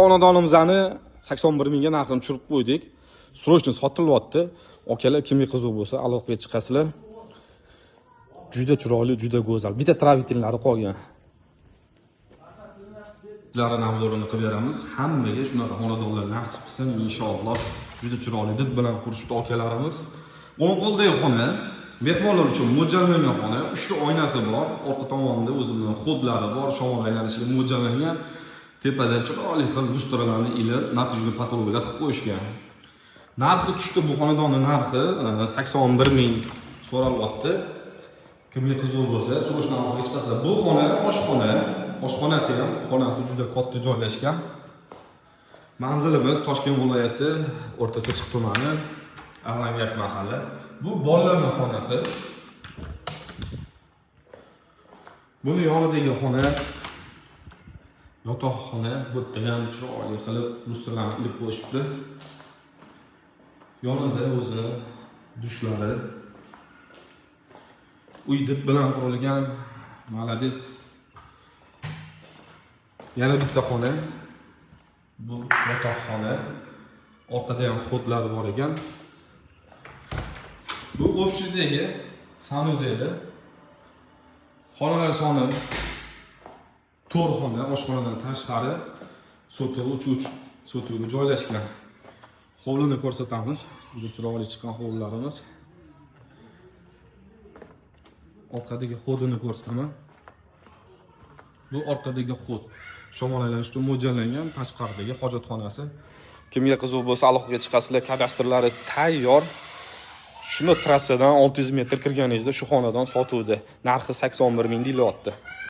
Xonadonimizni 81 mingga narxini tushirib qo'ydik. Srochni sotilyapti. Akalar, kimga qiziq bo'lsa, aloqaga chiqasizlar. Juda chiroyli, juda go'zal. Bitta travitinlari qolgan. Sizlarning obzorini qilib beramiz. Hammaga shunaqa xonadonlar nasib qilsin inshaalloh. Juda chiroyli did bilan qurishibdi akalarimiz. O'ng qo'ldagi xona mehmonlar uchun mo'ljallangan xona. 3 ta oynasi bor. Orqa tomonda o'zining xodlari bor, shamol aylanishiga mo'ljallangan. Tepada chiroyli xil lustralarni ilib, natijali patologlar qilib qo'yishgan. Narxi tushdi, bu xonadonning narxi 81 ming so'ralyapti. Kimga qiziq bo'lsa, so'rashdan olib chiqasizlar. Bu xona oshxona. Oshxonasi ham, xonasi juda katta joylashgan. Manzilimiz Toshkent viloyati O'rtacha tumani, Avangard mahalla. Bu bolalarning xonasi. Buni yonidagi xona yotoqxona, bu yerda ham chiroyli qilib lustralarni ilib qo'yishibdi. Yonida o'zi dushlari. Uy did bilan qurilgan. Malades. Yana bitta xona. Bu yotoqxona. Orqada ham xodlar bor ekan. Bu общийdagi sanuzeli. Xonalar soni 4 xona, oshxonadan tashqari sotuv joylashgan. Hovlini ko'rsatamiz. Juda chiroyli chiqqan hovlilarimiz. Orqadagi xodini ko'rsataman. Bu orqadagi xod. Shamol aylanish uchun mo'ljallangan, tashqaridagi hojatxonasi. Kimga qiziq bo'lsa, aloqaga chiqasizlar, kadastrlari tayyor. Shuni trassadan 600 metr kirganingizda shu xonadon sotuvda. Narxi 81 ming deyilyapti.